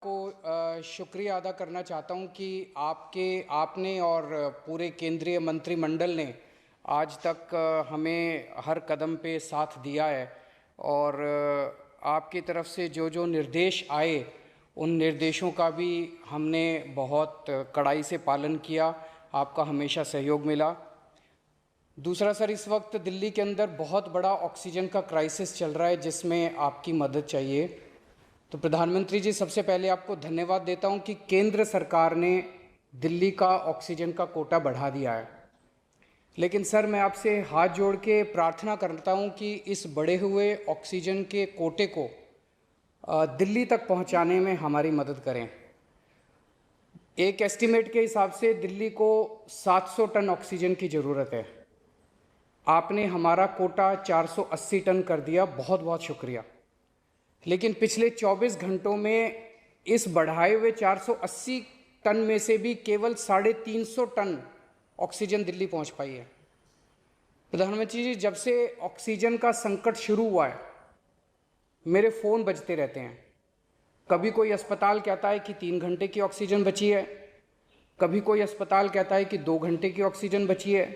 को शुक्रिया अदा करना चाहता हूं कि आपने और पूरे केंद्रीय मंत्रिमंडल ने आज तक हमें हर कदम पे साथ दिया है और आपकी तरफ से जो जो निर्देश आए उन निर्देशों का भी हमने बहुत कड़ाई से पालन किया। आपका हमेशा सहयोग मिला। दूसरा सर, इस वक्त दिल्ली के अंदर बहुत बड़ा ऑक्सीजन का क्राइसिस चल रहा है जिसमें आपकी मदद चाहिए। तो प्रधानमंत्री जी, सबसे पहले आपको धन्यवाद देता हूं कि केंद्र सरकार ने दिल्ली का ऑक्सीजन का कोटा बढ़ा दिया है। लेकिन सर, मैं आपसे हाथ जोड़ के प्रार्थना करता हूं कि इस बढ़े हुए ऑक्सीजन के कोटे को दिल्ली तक पहुंचाने में हमारी मदद करें। एक एस्टीमेट के हिसाब से दिल्ली को 700 टन ऑक्सीजन की ज़रूरत है। आपने हमारा कोटा 480 टन कर दिया, बहुत बहुत शुक्रिया। लेकिन पिछले 24 घंटों में इस बढ़ाए हुए 480 टन में से भी केवल 350 टन ऑक्सीजन दिल्ली पहुंच पाई है। प्रधानमंत्री जी, जब से ऑक्सीजन का संकट शुरू हुआ है मेरे फ़ोन बजते रहते हैं। कभी कोई अस्पताल कहता है कि 3 घंटे की ऑक्सीजन बची है, कभी कोई अस्पताल कहता है कि 2 घंटे की ऑक्सीजन बची है।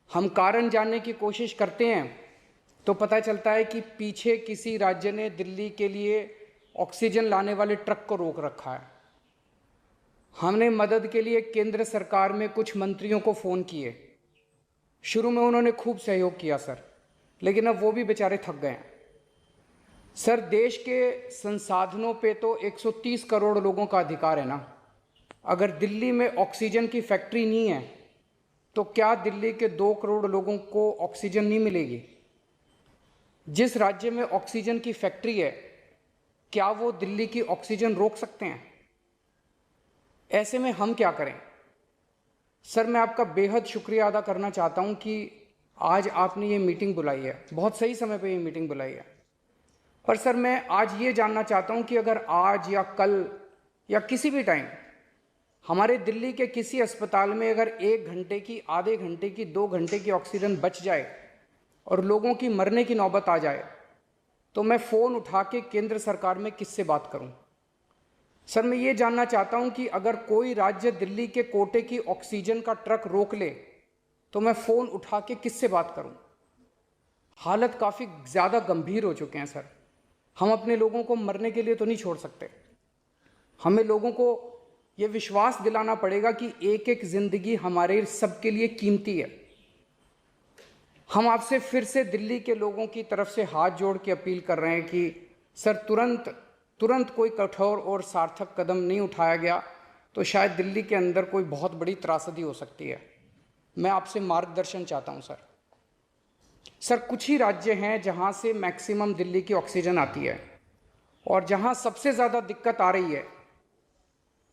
हम कारण जानने की कोशिश करते हैं तो पता चलता है कि पीछे किसी राज्य ने दिल्ली के लिए ऑक्सीजन लाने वाले ट्रक को रोक रखा है। हमने मदद के लिए केंद्र सरकार में कुछ मंत्रियों को फ़ोन किए। शुरू में उन्होंने खूब सहयोग किया सर, लेकिन अब वो भी बेचारे थक गए हैं। सर, देश के संसाधनों पे तो 130 करोड़ लोगों का अधिकार है ना। अगर दिल्ली में ऑक्सीजन की फैक्ट्री नहीं है तो क्या दिल्ली के 2 करोड़ लोगों को ऑक्सीजन नहीं मिलेगी? जिस राज्य में ऑक्सीजन की फैक्ट्री है, क्या वो दिल्ली की ऑक्सीजन रोक सकते हैं? ऐसे में हम क्या करें? सर, मैं आपका बेहद शुक्रिया अदा करना चाहता हूं कि आज आपने ये मीटिंग बुलाई है, बहुत सही समय पे ये मीटिंग बुलाई है। पर सर, मैं आज ये जानना चाहता हूं कि अगर आज या कल या किसी भी टाइम हमारे दिल्ली के किसी अस्पताल में अगर 1 घंटे की, आधे घंटे की, 2 घंटे की ऑक्सीजन बच जाए और लोगों की मरने की नौबत आ जाए तो मैं फ़ोन उठा के केंद्र सरकार में किससे बात करूं? सर, मैं ये जानना चाहता हूं कि अगर कोई राज्य दिल्ली के कोटे की ऑक्सीजन का ट्रक रोक ले तो मैं फ़ोन उठा के किससे बात करूं? हालत काफ़ी ज़्यादा गंभीर हो चुके हैं सर। हम अपने लोगों को मरने के लिए तो नहीं छोड़ सकते। हमें लोगों को ये विश्वास दिलाना पड़ेगा कि एक एक ज़िंदगी हमारे सबके लिए कीमती है। हम आपसे फिर से दिल्ली के लोगों की तरफ से हाथ जोड़ के अपील कर रहे हैं कि सर, तुरंत कोई कठोर और सार्थक कदम नहीं उठाया गया तो शायद दिल्ली के अंदर कोई बहुत बड़ी त्रासदी हो सकती है। मैं आपसे मार्गदर्शन चाहता हूं सर। सर, कुछ ही राज्य हैं जहां से मैक्सिमम दिल्ली की ऑक्सीजन आती है और जहां सबसे ज़्यादा दिक्कत आ रही है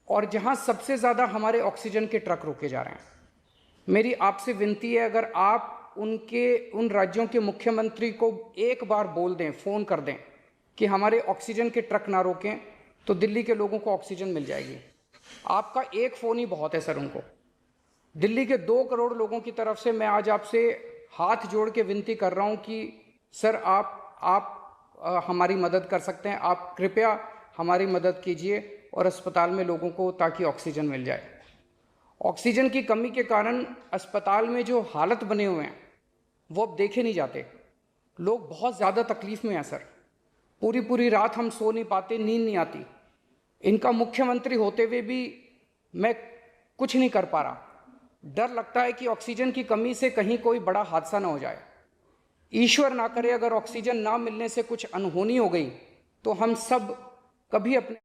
और जहां सबसे ज़्यादा हमारे ऑक्सीजन के ट्रक रोके जा रहे हैं। मेरी आपसे विनती है, अगर आप उन राज्यों के मुख्यमंत्री को एक बार बोल दें, फ़ोन कर दें कि हमारे ऑक्सीजन के ट्रक ना रोकें तो दिल्ली के लोगों को ऑक्सीजन मिल जाएगी। आपका एक फ़ोन ही बहुत है सर उनको। दिल्ली के 2 करोड़ लोगों की तरफ से मैं आज आपसे हाथ जोड़ के विनती कर रहा हूं कि सर, आप हमारी मदद कर सकते हैं। आप कृपया हमारी मदद कीजिए और अस्पताल में लोगों को ताकि ऑक्सीजन मिल जाए। ऑक्सीजन की कमी के कारण अस्पताल में जो हालत बने हुए हैं वो अब देखे नहीं जाते। लोग बहुत ज़्यादा तकलीफ़ में हैं सर। पूरी रात हम सो नहीं पाते, नींद नहीं आती। इनका मुख्यमंत्री होते हुए भी मैं कुछ नहीं कर पा रहा। डर लगता है कि ऑक्सीजन की कमी से कहीं कोई बड़ा हादसा ना हो जाए। ईश्वर ना करे, अगर ऑक्सीजन ना मिलने से कुछ अनहोनी हो गई तो हम सब कभी अपने